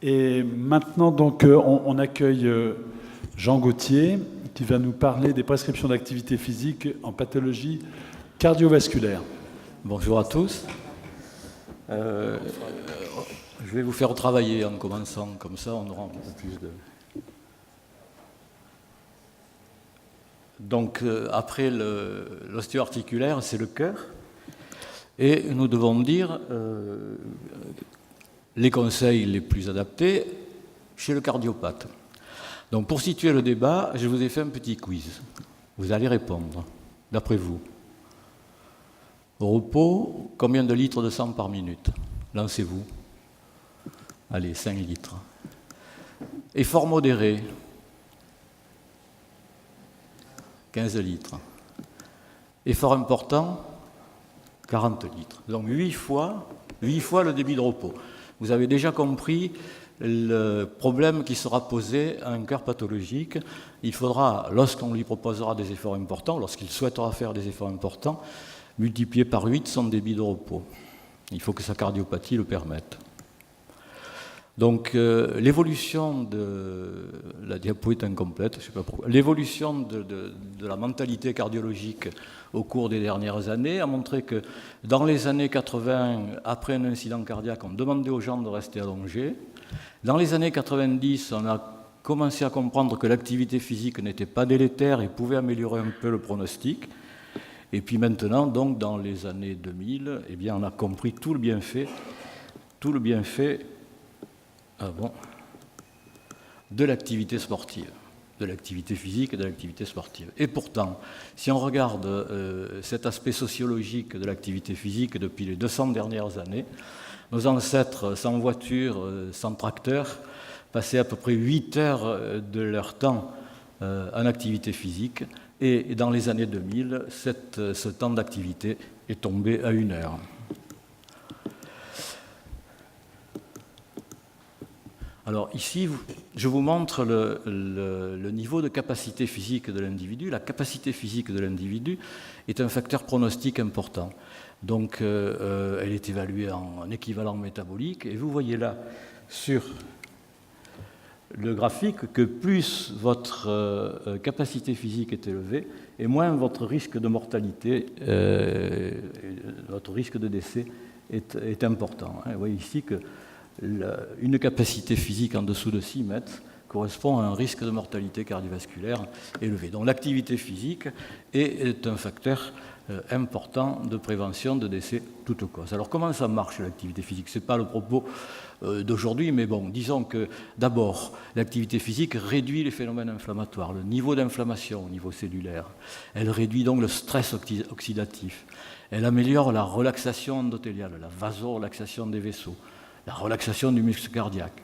Et maintenant, donc, on accueille Jean Gauthier, qui va nous parler des prescriptions d'activité physique en pathologie cardiovasculaire. Bonjour à tous. Je vais vous faire travailler en commençant, comme ça on aura un peu plus de... Donc après l'ostéo-articulaire, c'est le cœur. Et nous devons dire les conseils les plus adaptés chez le cardiopathe. Donc pour situer le débat, je vous ai fait un petit quiz. Vous allez répondre, d'après vous. Au repos, combien de litres de sang par minute? Lancez-vous. Allez, 5 litres. Effort modéré, 15 litres. Effort important, 40 litres. Donc 8 fois le débit de repos. Vous avez déjà compris le problème qui sera posé à un cœur pathologique. Il faudra, lorsqu'on lui proposera des efforts importants, lorsqu'il souhaitera faire des efforts importants, multiplier par 8 son débit de repos. Il faut que sa cardiopathie le permette. Donc l'évolution de... La diapo est incomplète, je ne sais pas pourquoi. L'évolution de la mentalité cardiologique au cours des dernières années a montré que dans les années 80, après un incident cardiaque, on demandait aux gens de rester allongés. Dans les années 90, on a commencé à comprendre que l'activité physique n'était pas délétère et pouvait améliorer un peu le pronostic. Et puis maintenant, donc, dans les années 2000, eh bien, on a compris tout le bienfait de l'activité sportive, de l'activité physique et de l'activité sportive. Et pourtant, si on regarde cet aspect sociologique de l'activité physique depuis les 200 dernières années, nos ancêtres sans voiture, sans tracteur, passaient à peu près 8 heures de leur temps en activité physique. Et dans les années 2000, ce temps d'activité est tombé à 1 heure. Alors ici, je vous montre le niveau de capacité physique de l'individu. La capacité physique de l'individu est un facteur pronostic important. Donc elle est évaluée en équivalent métabolique. Et vous voyez là, sur le graphique, que plus votre capacité physique est élevée, et moins votre risque de mortalité, votre risque de décès est important. Vous voyez ici que une capacité physique en dessous de 6 mètres correspond à un risque de mortalité cardiovasculaire élevé. Donc l'activité physique est un facteur important de prévention de décès toute cause. Alors comment ça marche l'activité physique? Ce n'est pas le propos d'aujourd'hui, mais bon, disons que d'abord, l'activité physique réduit les phénomènes inflammatoires, le niveau d'inflammation au niveau cellulaire. Elle réduit donc le stress oxydatif. Elle améliore la relaxation endothéliale, la vasorelaxation des vaisseaux, la relaxation du muscle cardiaque.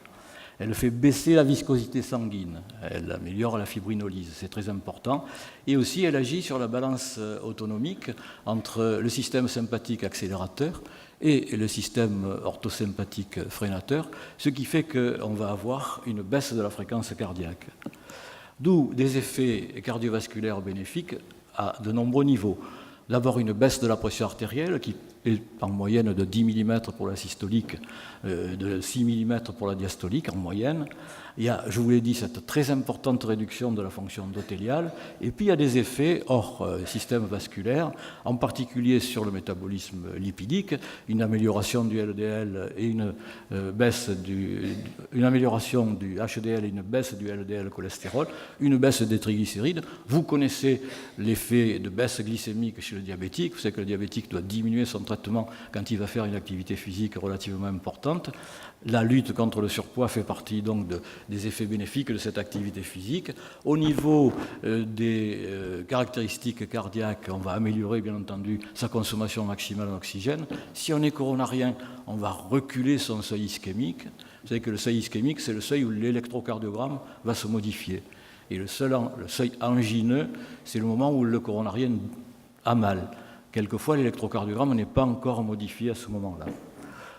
Elle fait baisser la viscosité sanguine, elle améliore la fibrinolyse, c'est très important. Et aussi, elle agit sur la balance autonomique entre le système sympathique accélérateur et le système orthosympathique freinateur, ce qui fait qu'on va avoir une baisse de la fréquence cardiaque. D'où des effets cardiovasculaires bénéfiques à de nombreux niveaux. D'abord une baisse de la pression artérielle qui est en moyenne de 10 mm pour la systolique, de 6 mm pour la diastolique en moyenne. Il y a, je vous l'ai dit, cette très importante réduction de la fonction endothéliale. Et puis il y a des effets hors système vasculaire, en particulier sur le métabolisme lipidique, une amélioration du LDL et une amélioration du HDL et une baisse du LDL cholestérol, une baisse des triglycérides. Vous connaissez l'effet de baisse glycémique chez le diabétique. Vous savez que le diabétique doit diminuer son traitement quand il va faire une activité physique relativement importante. La lutte contre le surpoids fait partie donc des effets bénéfiques de cette activité physique. Au niveau des caractéristiques cardiaques, on va améliorer bien entendu sa consommation maximale en oxygène. Si on est coronarien, on va reculer son seuil ischémique. Vous savez que le seuil ischémique, c'est le seuil où l'électrocardiogramme va se modifier. Et le seuil angineux, c'est le moment où le coronarien a mal. Quelquefois, l'électrocardiogramme n'est pas encore modifié à ce moment-là.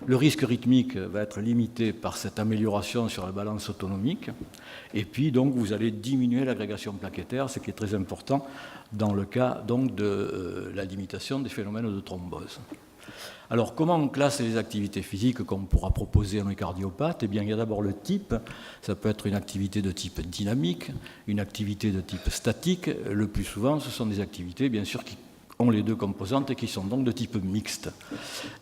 Le risque rythmique va être limité par cette amélioration sur la balance autonomique. Et puis, donc, vous allez diminuer l'agrégation plaquettaire, ce qui est très important dans le cas donc, de la limitation des phénomènes de thrombose. Alors, comment on classe les activités physiques qu'on pourra proposer à nos cardiopathes? Eh bien, il y a d'abord le type. Ça peut être une activité de type dynamique, une activité de type statique. Le plus souvent, ce sont des activités, bien sûr, qui ont les deux composantes et qui sont donc de type mixte.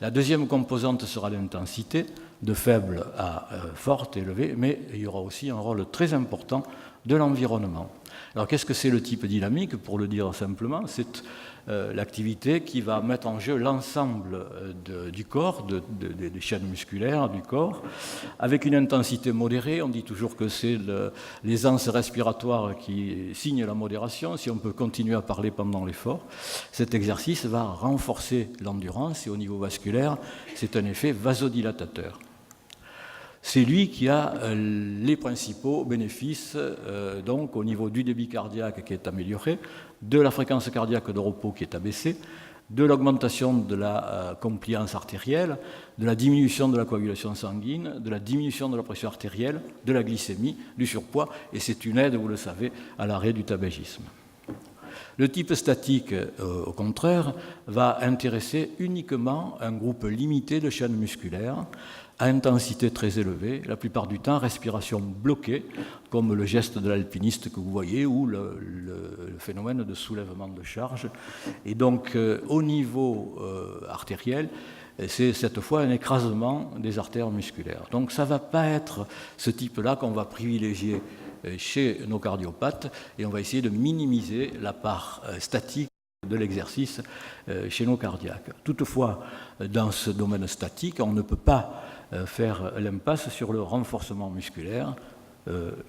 La deuxième composante sera l'intensité, de faible à forte, élevée, mais il y aura aussi un rôle très important de l'environnement. Alors, qu'est-ce que c'est le type dynamique? Pour le dire simplement, c'est l'activité qui va mettre en jeu l'ensemble du corps, des chaînes musculaires du corps, avec une intensité modérée. On dit toujours que c'est l'aisance respiratoire qui signe la modération, si on peut continuer à parler pendant l'effort. Cet exercice va renforcer l'endurance et au niveau vasculaire, c'est un effet vasodilatateur. C'est lui qui a les principaux bénéfices donc au niveau du débit cardiaque qui est amélioré, de la fréquence cardiaque de repos qui est abaissée, de l'augmentation de la compliance artérielle, de la diminution de la coagulation sanguine, de la diminution de la pression artérielle, de la glycémie, du surpoids, et c'est une aide, vous le savez, à l'arrêt du tabagisme. Le type statique, au contraire, va intéresser uniquement un groupe limité de chaînes musculaires à intensité très élevée, la plupart du temps respiration bloquée, comme le geste de l'alpiniste que vous voyez, ou le phénomène de soulèvement de charge. Et donc, au niveau artériel, c'est cette fois un écrasement des artères musculaires. Donc, ça ne va pas être ce type-là qu'on va privilégier chez nos cardiopathes, et on va essayer de minimiser la part statique de l'exercice chez nos cardiaques. Toutefois, dans ce domaine statique, on ne peut pas faire l'impasse sur le renforcement musculaire,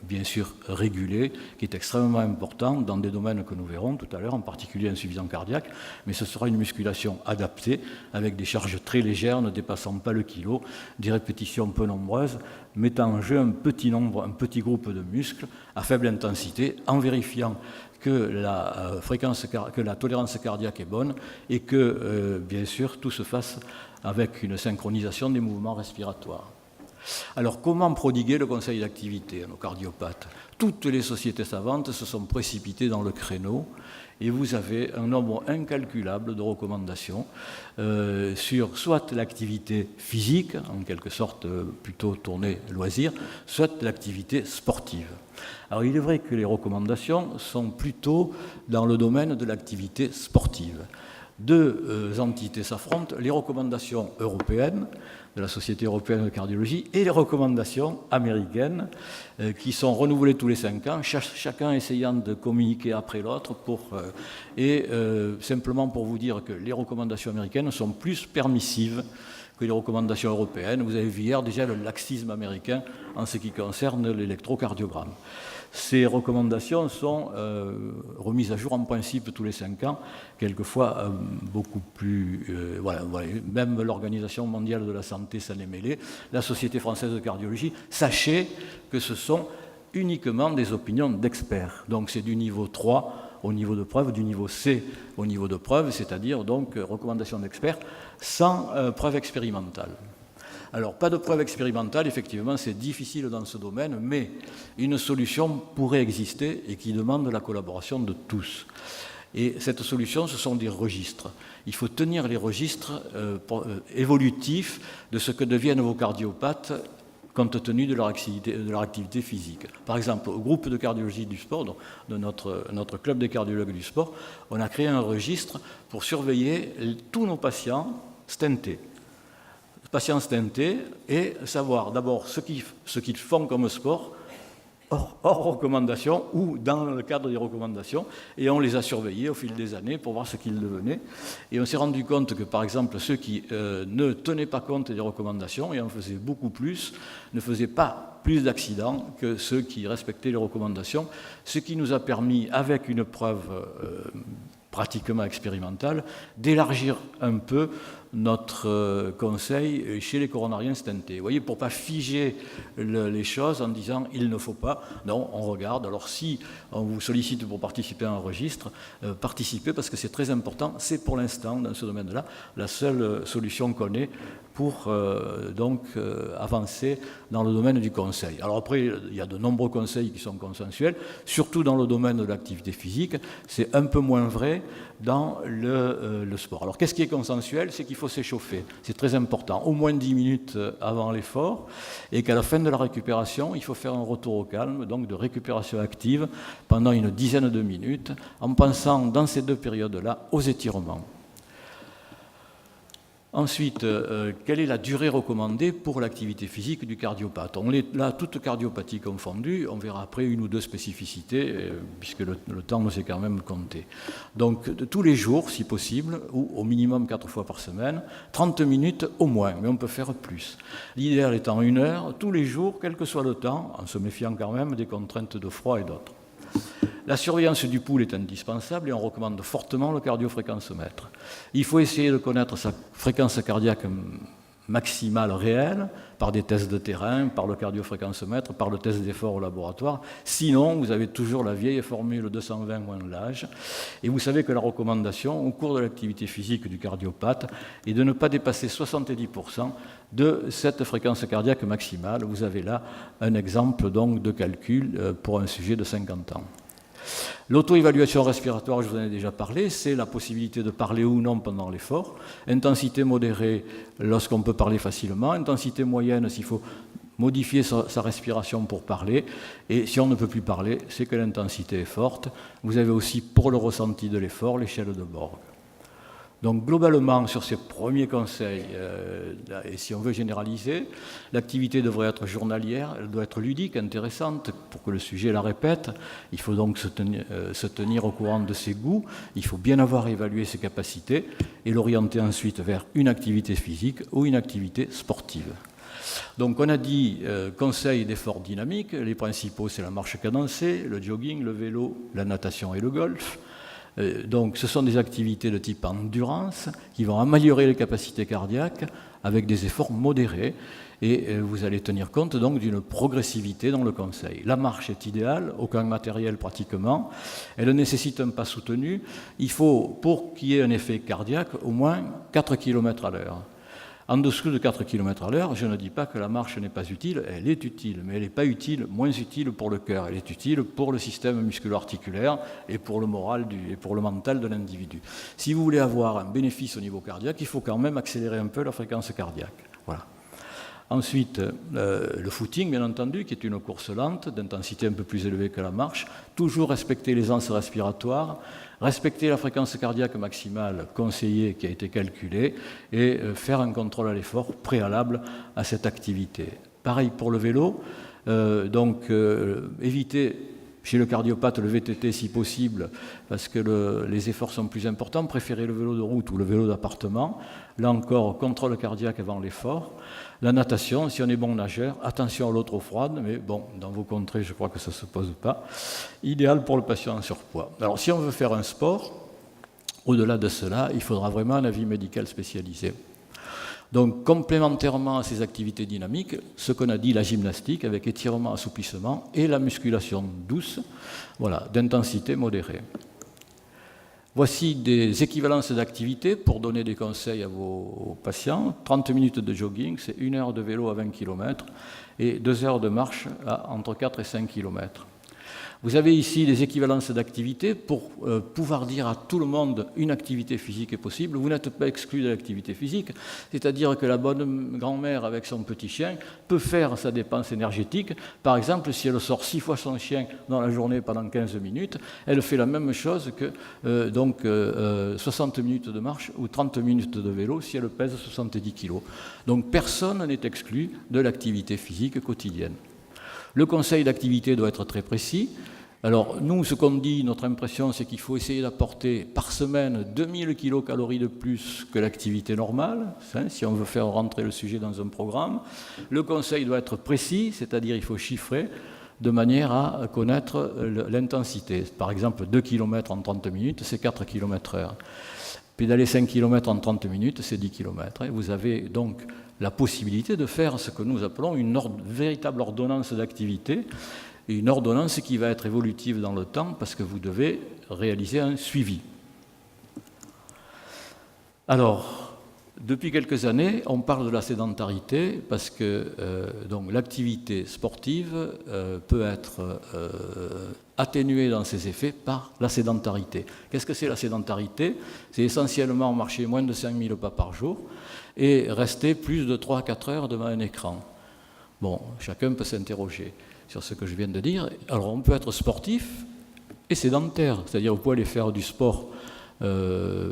bien sûr régulé, qui est extrêmement important dans des domaines que nous verrons tout à l'heure, en particulier insuffisant cardiaque, mais ce sera une musculation adaptée, avec des charges très légères, ne dépassant pas le kilo, des répétitions peu nombreuses, mettant en jeu un petit groupe de muscles à faible intensité, en vérifiant que la tolérance cardiaque est bonne et que, bien sûr, tout se fasse avec une synchronisation des mouvements respiratoires. Alors, comment prodiguer le conseil d'activité à nos cardiopathes? Toutes les sociétés savantes se sont précipitées dans le créneau et vous avez un nombre incalculable de recommandations sur soit l'activité physique, en quelque sorte plutôt tournée loisir, soit l'activité sportive. Alors, il est vrai que les recommandations sont plutôt dans le domaine de l'activité sportive. Deux entités s'affrontent, les recommandations européennes de la Société européenne de cardiologie et les recommandations américaines qui sont renouvelées tous les 5 ans, chacun essayant de communiquer après l'autre simplement pour vous dire que les recommandations américaines sont plus permissives que les recommandations européennes. Vous avez vu hier déjà le laxisme américain en ce qui concerne l'électrocardiogramme. Ces recommandations sont remises à jour en principe tous les 5 ans, quelquefois beaucoup plus... voilà, même l'Organisation mondiale de la santé s'en est mêlée, la Société française de cardiologie. Sachez que ce sont uniquement des opinions d'experts. Donc c'est du niveau 3 au niveau de preuve, du niveau C au niveau de preuve, c'est-à-dire donc recommandations d'experts sans preuve expérimentale. Alors, pas de preuve expérimentale, effectivement, c'est difficile dans ce domaine, mais une solution pourrait exister et qui demande la collaboration de tous. Et cette solution, ce sont des registres. Il faut tenir les registres évolutifs de ce que deviennent vos cardiopathes compte tenu de leur activité physique. Par exemple, au groupe de cardiologie du sport, de notre club des cardiologues du sport, on a créé un registre pour surveiller tous nos patients stentés. Patients stentés et savoir d'abord ce qu'ils font comme sport hors recommandation ou dans le cadre des recommandations, et on les a surveillés au fil des années pour voir ce qu'ils devenaient. Et on s'est rendu compte que, par exemple, ceux qui ne tenaient pas compte des recommandations et en faisaient beaucoup plus, ne faisaient pas plus d'accidents que ceux qui respectaient les recommandations, ce qui nous a permis, avec une preuve pratiquement expérimentale, d'élargir un peu notre conseil chez les coronariens stentés. Vous voyez, pour ne pas figer les choses en disant « il ne faut pas », non, on regarde. Alors si on vous sollicite pour participer à un registre, participez parce que c'est très important. C'est pour l'instant, dans ce domaine-là, la seule solution qu'on ait pour avancer dans le domaine du conseil. Alors après, il y a de nombreux conseils qui sont consensuels, surtout dans le domaine de l'activité physique. C'est un peu moins vrai dans le sport. Alors qu'est-ce qui est consensuel? C'est qu'il qu'il faut s'échauffer. C'est très important, au moins 10 minutes avant l'effort, et qu'à la fin de la récupération, il faut faire un retour au calme, donc de récupération active pendant une dizaine de minutes, en pensant dans ces deux périodes-là aux étirements. Ensuite, quelle est la durée recommandée pour l'activité physique du cardiopathe? On est là, toute cardiopathie confondue, on verra après une ou deux spécificités, puisque le temps nous est quand même compté. Donc, tous les jours, si possible, ou au minimum 4 fois par semaine, 30 minutes au moins, mais on peut faire plus. L'idéal étant 1 heure, tous les jours, quel que soit le temps, en se méfiant quand même des contraintes de froid et d'autres. La surveillance du pouls est indispensable et on recommande fortement le cardiofréquencemètre. Il faut essayer de connaître sa fréquence cardiaque maximale réelle par des tests de terrain, par le cardiofréquencemètre, par le test d'effort au laboratoire. Sinon, vous avez toujours la vieille formule 220 moins l'âge. Et vous savez que la recommandation au cours de l'activité physique du cardiopathe est de ne pas dépasser 70% de cette fréquence cardiaque maximale. Vous avez là un exemple donc de calcul pour un sujet de 50 ans. L'auto-évaluation respiratoire, je vous en ai déjà parlé, c'est la possibilité de parler ou non pendant l'effort. Intensité modérée lorsqu'on peut parler facilement, intensité moyenne s'il faut modifier sa respiration pour parler, et si on ne peut plus parler, c'est que l'intensité est forte. Vous avez aussi pour le ressenti de l'effort l'échelle de Borg. Donc globalement, sur ces premiers conseils, et si on veut généraliser, l'activité devrait être journalière, elle doit être ludique, intéressante, pour que le sujet la répète. Il faut donc se tenir au courant de ses goûts, il faut bien avoir évalué ses capacités et l'orienter ensuite vers une activité physique ou une activité sportive. Donc on a dit conseils d'effort dynamique, les principaux c'est la marche cadencée, le jogging, le vélo, la natation et le golf. Donc ce sont des activités de type endurance qui vont améliorer les capacités cardiaques avec des efforts modérés et vous allez tenir compte donc d'une progressivité dans le conseil. La marche est idéale, aucun matériel pratiquement, elle nécessite un pas soutenu, il faut pour qu'il y ait un effet cardiaque au moins 4 km à l'heure. En dessous de 4 km à l'heure, je ne dis pas que la marche n'est pas utile, elle est utile, mais elle n'est pas utile, moins utile pour le cœur, elle est utile pour le système musculo-articulaire et pour le moral et pour le mental de l'individu. Si vous voulez avoir un bénéfice au niveau cardiaque, il faut quand même accélérer un peu la fréquence cardiaque. Voilà. Ensuite, le footing, bien entendu, qui est une course lente, d'intensité un peu plus élevée que la marche, toujours respecter l'aisance respiratoire, respecter la fréquence cardiaque maximale conseillée qui a été calculée et faire un contrôle à l'effort préalable à cette activité. Pareil pour le vélo, éviter chez le cardiopathe le VTT si possible parce que les efforts sont plus importants, préférez le vélo de route ou le vélo d'appartement. Là encore, contrôle cardiaque avant l'effort. La natation, si on est bon nageur, attention à l'eau trop froide, mais bon, dans vos contrées, je crois que ça ne se pose pas. Idéal pour le patient en surpoids. Alors, si on veut faire un sport, au-delà de cela, il faudra vraiment un avis médical spécialisé. Donc, complémentairement à ces activités dynamiques, ce qu'on a dit, la gymnastique avec étirement, assouplissement et la musculation douce, voilà, d'intensité modérée. Voici des équivalences d'activités pour donner des conseils à vos patients. 30 minutes de jogging, c'est 1 heure de vélo à 20 km et 2 heures de marche à entre 4 et 5 km. Vous avez ici des équivalences d'activités pour pouvoir dire à tout le monde une activité physique est possible. Vous n'êtes pas exclu de l'activité physique, c'est-à-dire que la bonne grand-mère avec son petit chien peut faire sa dépense énergétique. Par exemple, si elle sort 6 fois son chien dans la journée pendant 15 minutes, elle fait la même chose que 60 minutes de marche ou 30 minutes de vélo si elle pèse 70 kg. Donc personne n'est exclu de l'activité physique quotidienne. Le conseil d'activité doit être très précis. Alors, nous, ce qu'on dit, notre impression, c'est qu'il faut essayer d'apporter par semaine 2000 kcal de plus que l'activité normale, si on veut faire rentrer le sujet dans un programme. Le conseil doit être précis, c'est-à-dire il faut chiffrer de manière à connaître l'intensité. Par exemple, 2 km en 30 minutes, c'est 4 km/h. Pédaler 5 km en 30 minutes, c'est 10 km. Vous avez donc la possibilité de faire ce que nous appelons une véritable ordonnance d'activité, une ordonnance qui va être évolutive dans le temps parce que vous devez réaliser un suivi. Alors, Depuis quelques années, on parle de la sédentarité parce que donc, l'activité sportive peut être atténuée dans ses effets par la sédentarité. Qu'est-ce que c'est la sédentarité? C'est essentiellement marcher moins de 5000 pas par jour et rester plus de 3 à 4 heures devant un écran. Bon, chacun peut s'interroger sur ce que je viens de dire. Alors, on peut être sportif et sédentaire, c'est-à-dire vous pouvez aller faire du sport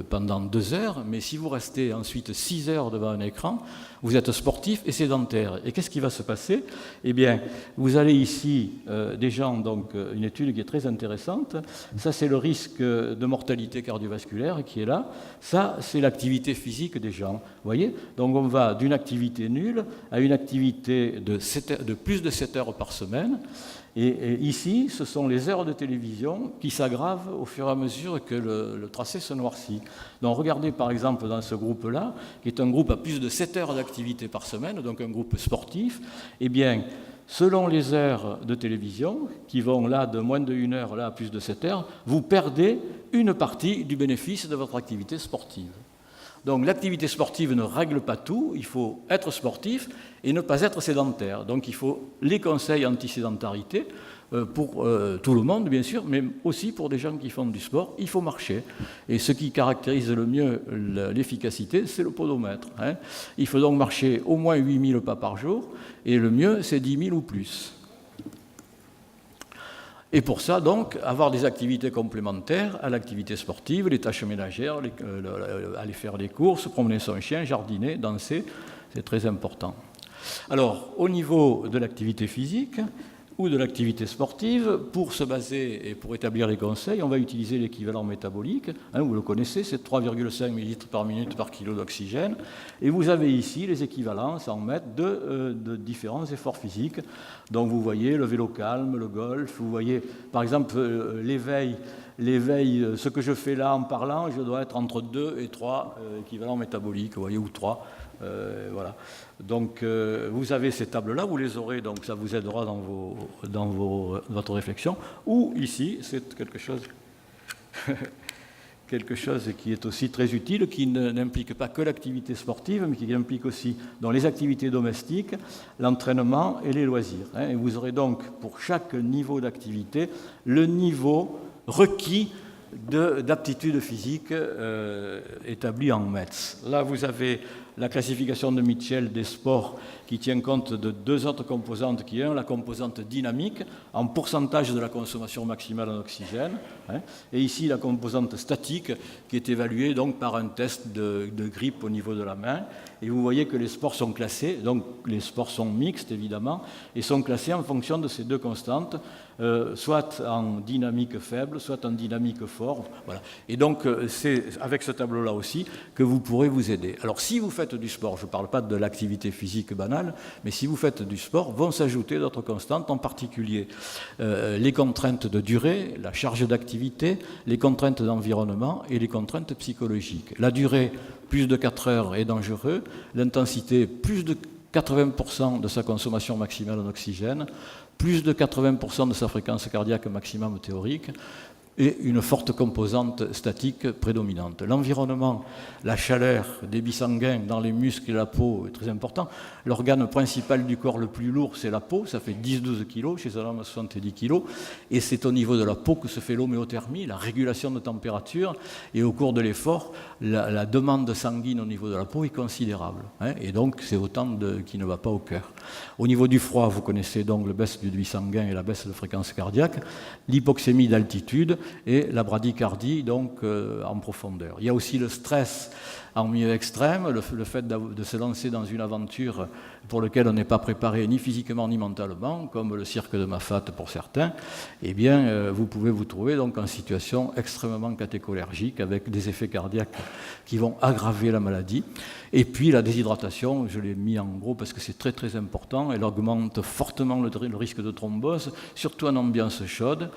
pendant 2 heures, mais si vous restez ensuite 6 heures devant un écran, vous êtes sportif et sédentaire. Et qu'est-ce qui va se passer? Eh bien, vous avez ici des gens, donc une étude qui est très intéressante. Ça, c'est le risque de mortalité cardiovasculaire qui est là. Ça, c'est l'activité physique des gens. Vous voyez? Donc, on va d'une activité nulle à une activité de plus de 7 heures par semaine. Et ici, ce sont les heures de télévision qui s'aggravent au fur et à mesure que le tracé se noircit. Donc regardez par exemple dans ce groupe-là, qui est un groupe à plus de 7 heures d'activité par semaine, donc un groupe sportif, eh bien, selon les heures de télévision, qui vont là de moins de 1 heure là à plus de 7 heures, vous perdez une partie du bénéfice de votre activité sportive. Donc l'activité sportive ne règle pas tout, il faut être sportif et ne pas être sédentaire. Donc il faut les conseils anti-sédentarité pour tout le monde, bien sûr, mais aussi pour des gens qui font du sport, il faut marcher. Et ce qui caractérise le mieux l'efficacité, c'est le podomètre. Il faut donc marcher au moins 8000 pas par jour, et le mieux, c'est 10 000 ou plus. Et pour ça, donc, avoir des activités complémentaires à l'activité sportive, les tâches ménagères, aller faire des courses, promener son chien, jardiner, danser, c'est très important. Alors, au niveau de l'activité physique ou de l'activité sportive, pour se baser et pour établir les conseils, on va utiliser l'équivalent métabolique. Vous le connaissez, c'est 3,5 ml par minute par kilo d'oxygène. Et vous avez ici les équivalences en mètres de différents efforts physiques. Donc vous voyez le vélo calme, le golf, vous voyez par exemple l'éveil, ce que je fais là en parlant, je dois être entre 2 et 3 équivalents métaboliques, vous voyez, ou 3. Voilà. Donc vous avez ces tables-là, vous les aurez, donc ça vous aidera dans votre réflexion. Ou ici, c'est quelque chose qui est aussi très utile, qui n'implique pas que l'activité sportive, mais qui implique aussi dans les activités domestiques, l'entraînement et les loisirs. Et vous aurez donc pour chaque niveau d'activité le niveau requis d'aptitude physique établi en METS. Là, vous avez la classification de Mitchell des sports qui tient compte de 2 autres composantes, qui est la composante dynamique en pourcentage de la consommation maximale en oxygène, et ici la composante statique qui est évaluée donc par un test de grippe au niveau de la main. Et vous voyez que les sports sont classés, donc les sports sont mixtes évidemment, et sont classés en fonction de ces 2 constantes, soit en dynamique faible, soit en dynamique fort. Voilà. Et donc c'est avec ce tableau-là aussi que vous pourrez vous aider. Alors si vous faites du sport, je ne parle pas de l'activité physique banale, mais si vous faites du sport, vont s'ajouter d'autres constantes, en particulier les contraintes de durée, la charge d'activité, les contraintes d'environnement et les contraintes psychologiques. La durée, plus de 4 heures est dangereux, l'intensité, plus de 80% de sa consommation maximale en oxygène, plus de 80% de sa fréquence cardiaque maximum théorique, et une forte composante statique prédominante. L'environnement, la chaleur, débit sanguin dans les muscles et la peau est très important. L'organe principal du corps le plus lourd, c'est la peau, ça fait 10-12 kg, chez un homme 70 kg, et c'est au niveau de la peau que se fait l'homéothermie, la régulation de température, et au cours de l'effort, la demande sanguine au niveau de la peau est considérable, et donc c'est autant qui ne va pas au cœur. Au niveau du froid, vous connaissez donc la baisse du débit sanguin et la baisse de fréquence cardiaque, l'hypoxémie d'altitude, et la bradycardie donc en profondeur. Il y a aussi le stress en milieu extrême, le fait de se lancer dans une aventure pour laquelle on n'est pas préparé ni physiquement ni mentalement, comme le cirque de Mafat pour certains, eh bien vous pouvez vous trouver donc en situation extrêmement catécholergique avec des effets cardiaques qui vont aggraver la maladie. Et puis la déshydratation, je l'ai mis en gros parce que c'est très très important, elle augmente fortement le risque de thrombose, surtout en ambiance chaude,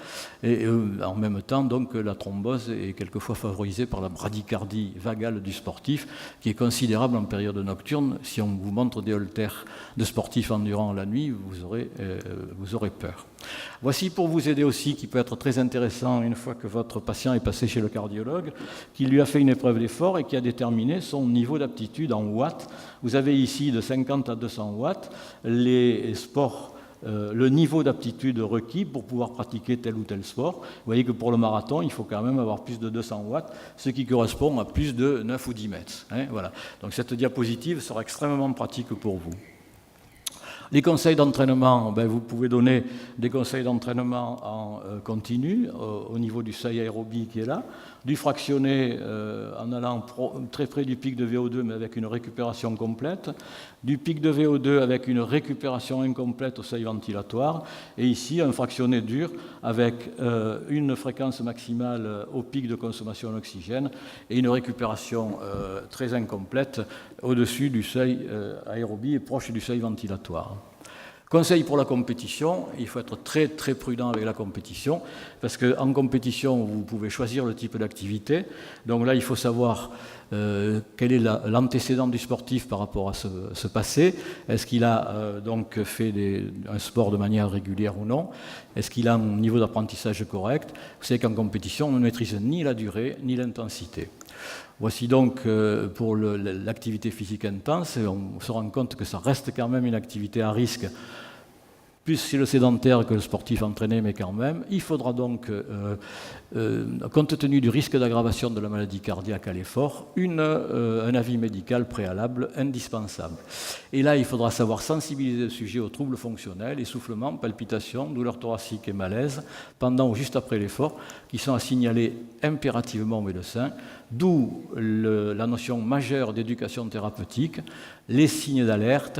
et en même temps donc la thrombose est quelquefois favorisée par la bradycardie vagale du sportif. sportif qui est considérable en période nocturne. Si on vous montre des haltères de sportifs endurants la nuit, vous aurez peur. Voici pour vous aider aussi, qui peut être très intéressant une fois que votre patient est passé chez le cardiologue, qui lui a fait une épreuve d'effort et qui a déterminé son niveau d'aptitude en watts. Vous avez ici de 50 à 200 watts les sports, le niveau d'aptitude requis pour pouvoir pratiquer tel ou tel sport. Vous voyez que pour le marathon, il faut quand même avoir plus de 200 watts, ce qui correspond à plus de 9 ou 10 mètres. Voilà. Donc cette diapositive sera extrêmement pratique pour vous. Les conseils d'entraînement, vous pouvez donner des conseils d'entraînement en continu au niveau du seuil aérobie qui est là, du fractionné en allant très près du pic de VO2 mais avec une récupération complète, du pic de VO2 avec une récupération incomplète au seuil ventilatoire, et ici un fractionné dur avec une fréquence maximale au pic de consommation en oxygène et une récupération très incomplète au-dessus du seuil aérobie et proche du seuil ventilatoire. Conseil pour la compétition, il faut être très très prudent avec la compétition, parce qu'en compétition, vous pouvez choisir le type d'activité. Donc là, il faut savoir quel est l'antécédent du sportif par rapport à ce passé. Est-ce qu'il a donc fait un sport de manière régulière ou non? Est-ce qu'il a un niveau d'apprentissage correct? Vous savez qu'en compétition, on ne maîtrise ni la durée ni l'intensité. Voici donc pour l'activité physique intense, on se rend compte que ça reste quand même une activité à risque, plus c'est le sédentaire que le sportif entraîné, mais quand même. Il faudra donc, compte tenu du risque d'aggravation de la maladie cardiaque à l'effort, un avis médical préalable indispensable. Et là, il faudra savoir sensibiliser le sujet aux troubles fonctionnels, essoufflement, palpitations, douleurs thoraciques et malaise, pendant ou juste après l'effort, qui sont à signaler impérativement au médecin, d'où la notion majeure d'éducation thérapeutique, les signes d'alerte,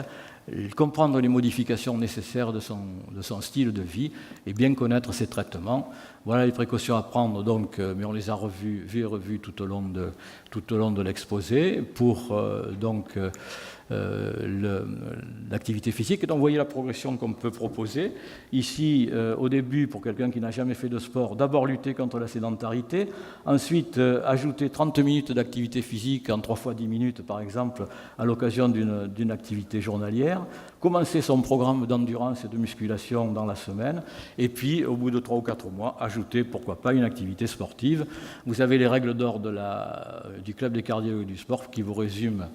comprendre les modifications nécessaires de son style de vie et bien connaître ses traitements. Voilà les précautions à prendre, donc, mais on les a vues et revues tout au long de l'exposé pour l'activité physique. Donc vous voyez la progression qu'on peut proposer. Ici, au début, pour quelqu'un qui n'a jamais fait de sport, d'abord lutter contre la sédentarité, ensuite ajouter 30 minutes d'activité physique en 3 fois 10 minutes, par exemple, à l'occasion d'une activité journalière, commencer son programme d'endurance et de musculation dans la semaine, et puis, au bout de 3 ou 4 mois, ajouter, pourquoi pas, une activité sportive. Vous avez les règles d'or du Club des cardiologues du sport qui vous résument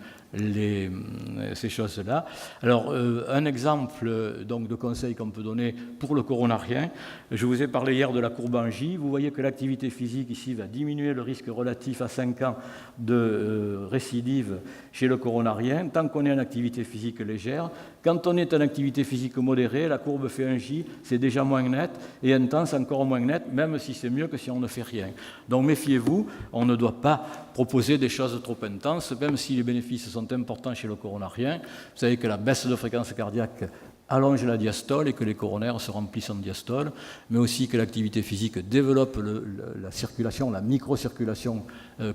ces choses-là. Alors, un exemple donc, de conseil qu'on peut donner pour le coronarien, je vous ai parlé hier de la courbe en J. Vous voyez que l'activité physique ici va diminuer le risque relatif à 5 ans de récidive chez le coronarien, tant qu'on est en activité physique légère. Quand on est en activité physique modérée, la courbe fait un J, c'est déjà moins net, et intense encore moins net, même si c'est mieux que si on ne fait rien. Donc méfiez-vous, on ne doit pas proposer des choses trop intenses, même si les bénéfices sont importants chez le coronarien. Vous savez que la baisse de fréquence cardiaque allonge la diastole et que les coronaires se remplissent en diastole, mais aussi que l'activité physique développe la circulation, la microcirculation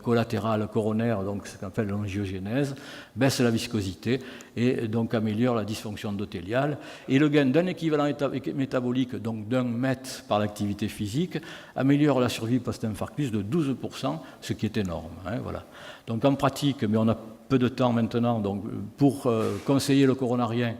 collatérale coronaire, donc ce qu'on appelle l'angiogénèse, baisse la viscosité et donc améliore la dysfonction endothéliale. Et le gain d'un équivalent métabolique, donc d'1 mètre par l'activité physique, améliore la survie post-infarctus de 12%, ce qui est énorme. Voilà. Donc en pratique, mais on a peu de temps maintenant, donc pour conseiller le coronarien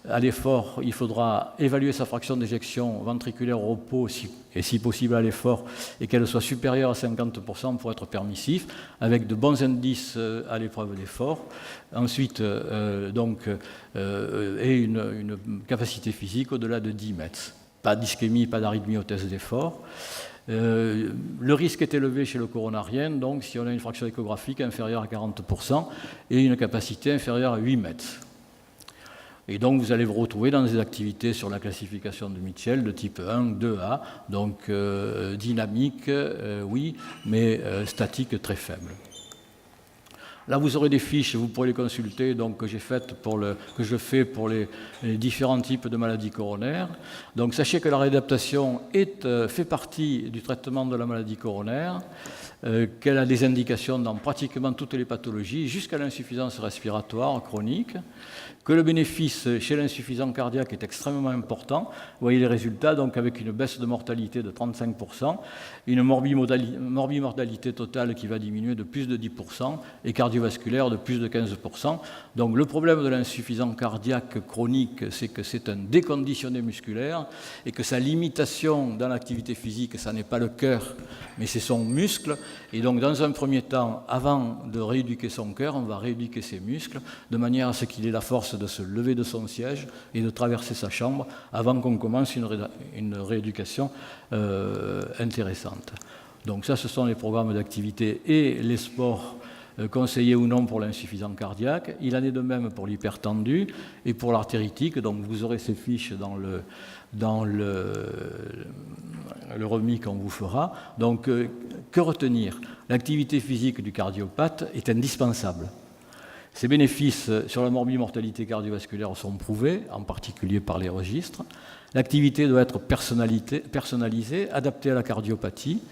à l'effort, il faudra évaluer sa fraction d'éjection ventriculaire au repos et si possible à l'effort et qu'elle soit supérieure à 50% pour être permissif, avec de bons indices à l'épreuve d'effort. Ensuite, et une capacité physique au-delà de 10 mètres. Pas d'ischémie, pas d'arythmie au test d'effort. Le risque est élevé chez le coronarien, donc si on a une fraction échographique inférieure à 40% et une capacité inférieure à 8 mètres. Et donc vous allez vous retrouver dans des activités sur la classification de Mitchell de type 1, 2A, donc dynamique, oui, mais statique très faible. Là, vous aurez des fiches, vous pourrez les consulter, donc, que je fais pour les différents types de maladies coronaires. Donc, sachez que la réadaptation fait partie du traitement de la maladie coronaire. qu'elle a des indications dans pratiquement toutes les pathologies, jusqu'à l'insuffisance respiratoire chronique, que le bénéfice chez l'insuffisant cardiaque est extrêmement important. Vous voyez les résultats, donc avec une baisse de mortalité de 35%, une morbimortalité totale qui va diminuer de plus de 10% et cardiovasculaire de plus de 15%. Donc le problème de l'insuffisant cardiaque chronique, c'est que c'est un déconditionné musculaire et que sa limitation dans l'activité physique, ça n'est pas le cœur, mais c'est son muscle. Et donc dans un premier temps, avant de rééduquer son cœur, on va rééduquer ses muscles de manière à ce qu'il ait la force de se lever de son siège et de traverser sa chambre avant qu'on commence une rééducation intéressante. Donc ça, ce sont les programmes d'activité et les sports conseillés ou non pour l'insuffisant cardiaque. Il en est de même pour l'hypertendu et pour l'artéritique. Donc vous aurez ces fiches dans le remis qu'on vous fera. Donc que retenir? L'activité physique du cardiopathe est indispensable. Ces bénéfices sur la morbimortalité cardiovasculaire sont prouvés, en particulier par les registres. L'activité doit être personnalisée, adaptée à la cardiopathie.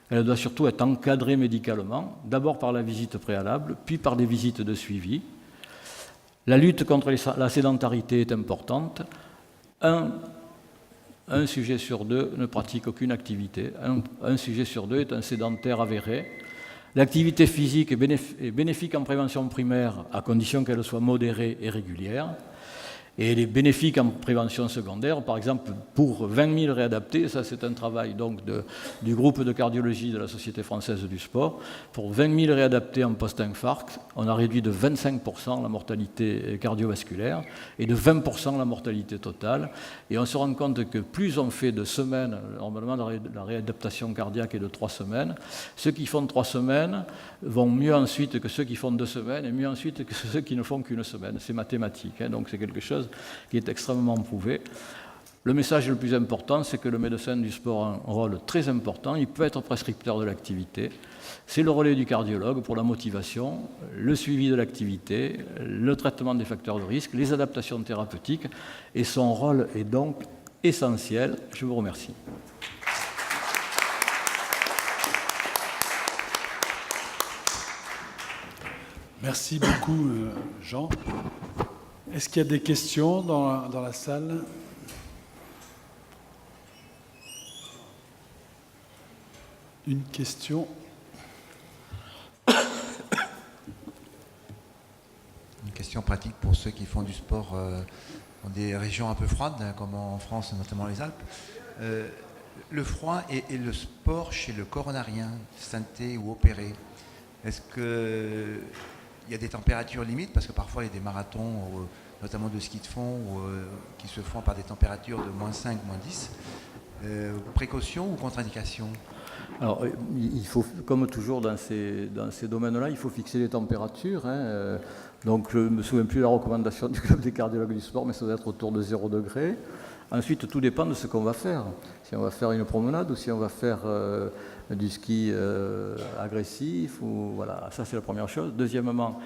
Elle doit surtout être encadrée médicalement, d'abord par la visite préalable, puis par des visites de suivi. La lutte contre la sédentarité est importante. Un sujet sur deux ne pratique aucune activité. Un sujet sur deux est un sédentaire avéré. L'activité physique est bénéfique en prévention primaire à condition qu'elle soit modérée et régulière. Et elle est bénéfique en prévention secondaire, par exemple pour 20 000 réadaptés, ça c'est un travail donc du groupe de cardiologie de la Société française du sport. Pour 20 000 réadaptés en post-infarct, on a réduit de 25% la mortalité cardiovasculaire et de 20% la mortalité totale. Et on se rend compte que plus on fait de semaines, normalement la réadaptation cardiaque est de 3 semaines, ceux qui font 3 semaines vont mieux ensuite que ceux qui font 2 semaines et mieux ensuite que ceux qui ne font qu'une semaine. C'est mathématique, hein, donc c'est quelque chose qui est extrêmement prouvé. Le message le plus important, c'est que le médecin du sport a un rôle très important. Il peut être prescripteur de l'activité. C'est le relais du cardiologue pour la motivation, le suivi de l'activité, le traitement des facteurs de risque, les adaptations thérapeutiques. Et son rôle est donc essentiel. Je vous remercie. Merci beaucoup, Jean. Est-ce qu'il y a des questions dans la salle? Une question. Une question pratique pour ceux qui font du sport dans des régions un peu froides, comme en France, notamment les Alpes. Le froid et le sport chez le coronarien, synthé ou opéré, est-ce qu'il y a des températures limites? Parce que parfois il y a des marathons, notamment de ski de fond, qui se font par des températures de -5, -10. Précaution ou contre-indication? Alors, il faut, comme toujours dans ces domaines-là, il faut fixer les températures. Hein. Donc, je ne me souviens plus de la recommandation du club des cardiologues du sport, mais ça doit être autour de 0 degré. Ensuite, tout dépend de ce qu'on va faire. Si on va faire une promenade ou si on va faire du ski agressif, ou, voilà, ça c'est la première chose. Deuxièmement,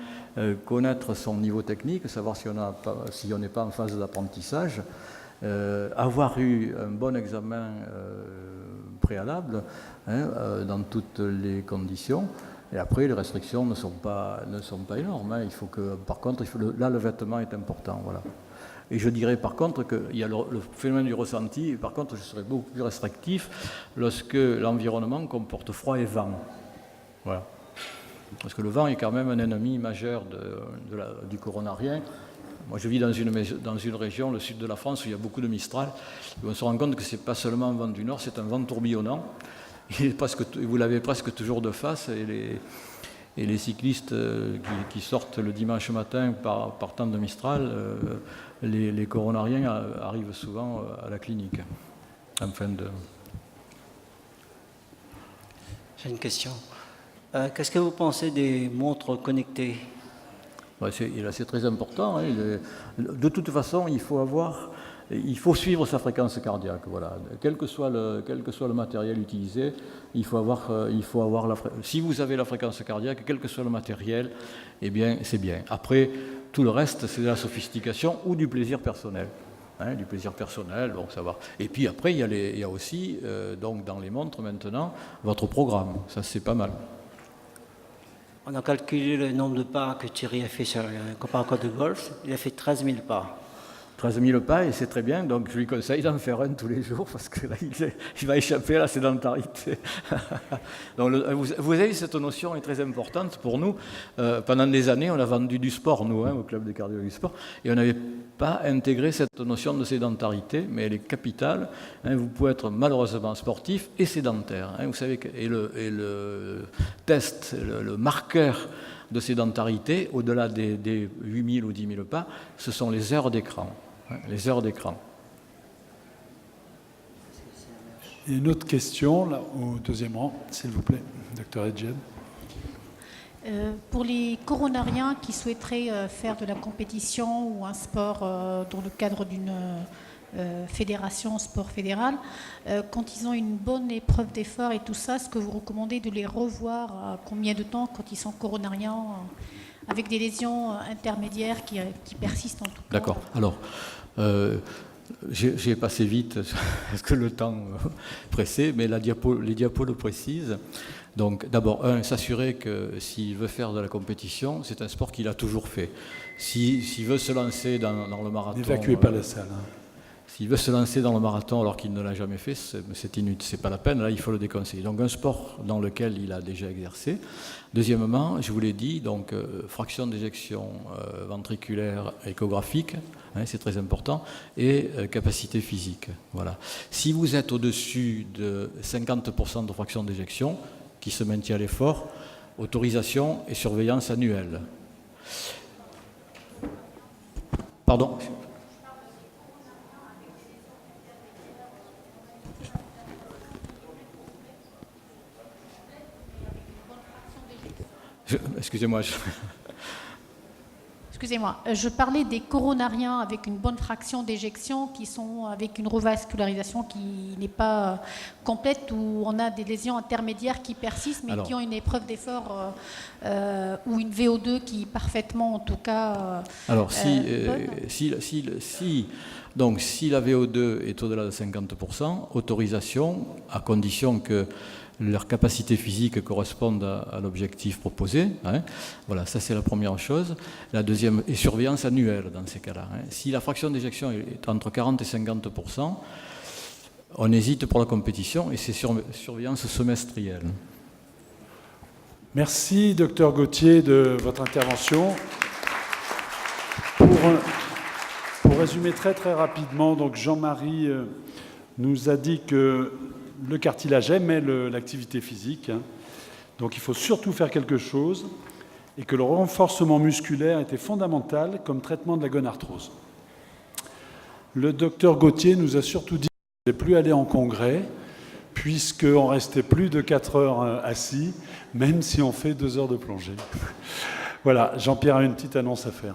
connaître son niveau technique, savoir si on n'est pas en phase d'apprentissage. Avoir eu un bon examen préalable, hein, dans toutes les conditions. Et après, les restrictions ne sont pas énormes. Hein. Il faut que, par contre, là, le vêtement est important. Voilà. Et je dirais par contre qu'il y a le phénomène du ressenti, et par contre je serais beaucoup plus restrictif lorsque l'environnement comporte froid et vent. Voilà. Parce que le vent est quand même un ennemi majeur du coronarien. Moi je vis dans une région, le sud de la France, où il y a beaucoup de Mistral, et on se rend compte que ce n'est pas seulement un vent du nord, c'est un vent tourbillonnant. Vous l'avez presque toujours de face, et les cyclistes qui sortent le dimanche matin partant de Mistral, les coronariens arrivent souvent à la clinique. J'ai une question. Qu'est-ce que vous pensez des montres connectées? C'est très important. Hein. De toute façon, il faut suivre sa fréquence cardiaque. Voilà. Quel que soit le matériel utilisé, il faut avoir si vous avez la fréquence cardiaque, quel que soit le matériel, eh bien, c'est bien. Après, tout le reste, c'est de la sophistication ou du plaisir personnel. du plaisir personnel, bon, ça va. Et puis après, il y a aussi, donc dans les montres maintenant, votre programme. Ça, c'est pas mal. On a calculé le nombre de pas que Thierry a fait sur un comparateur de golf. Il a fait 13 000 pas. 13 000 pas, et c'est très bien, donc je lui conseille d'en faire un tous les jours, parce que là, il va échapper à la sédentarité. Donc, vous avez cette notion est très importante pour nous. Pendant des années, on a vendu du sport, nous, au club de cardio du sport, et on n'avait pas intégré cette notion de sédentarité, mais elle est capitale. Vous pouvez être malheureusement sportif et sédentaire. Vous savez et le test, le marqueur de sédentarité, au-delà des 8 000 ou 10 000 pas, ce sont les heures d'écran. Les heures d'écran. Et une autre question, là, au deuxième rang, s'il vous plaît, Dr. Edjen. Pour les coronariens qui souhaiteraient faire de la compétition ou un sport dans le cadre d'une fédération, sport fédéral, quand ils ont une bonne épreuve d'effort et tout ça, est-ce que vous recommandez de les revoir à combien de temps quand ils sont coronariens avec des lésions intermédiaires qui persistent en tout cas? D'accord. Alors, j'ai passé vite parce que le temps pressait, mais les diapos le précisent. Donc, d'abord, s'assurer que s'il veut faire de la compétition, c'est un sport qu'il a toujours fait. S'il veut se lancer dans le marathon... N'évacuez pas la salle. S'il veut se lancer dans le marathon alors qu'il ne l'a jamais fait, c'est inutile, c'est pas la peine, là il faut le déconseiller. Donc un sport dans lequel il a déjà exercé. Deuxièmement, je vous l'ai dit, donc fraction d'éjection ventriculaire échographique, c'est très important, et capacité physique. Voilà. Si vous êtes au-dessus de 50% de fraction d'éjection, qui se maintient à l'effort, autorisation et surveillance annuelle. Pardon ? Excusez-moi. Excusez-moi, je parlais des coronariens avec une bonne fraction d'éjection qui sont avec une revascularisation qui n'est pas complète, où on a des lésions intermédiaires qui persistent, mais qui ont une épreuve d'effort ou une VO2 qui est parfaitement, en tout cas, alors, bonne. Si la VO2 est au-delà de 50%, autorisation, à condition que leur capacité physique corresponde à l'objectif proposé. Voilà, ça c'est la première chose. La deuxième est surveillance annuelle dans ces cas-là. Si la fraction d'éjection est entre 40 et 50%, on hésite pour la compétition et c'est surveillance semestrielle. Merci, Dr Gauthier, de votre intervention. Pour résumer très très rapidement, donc Jean-Marie nous a dit que le cartilage aimait l'activité physique, donc il faut surtout faire quelque chose, et que le renforcement musculaire était fondamental comme traitement de la gonarthrose. Le docteur Gauthier nous a surtout dit qu'il ne voulait plus aller en congrès, puisqu'on restait plus de 4 heures assis, même si on fait 2 heures de plongée. Voilà, Jean-Pierre a une petite annonce à faire.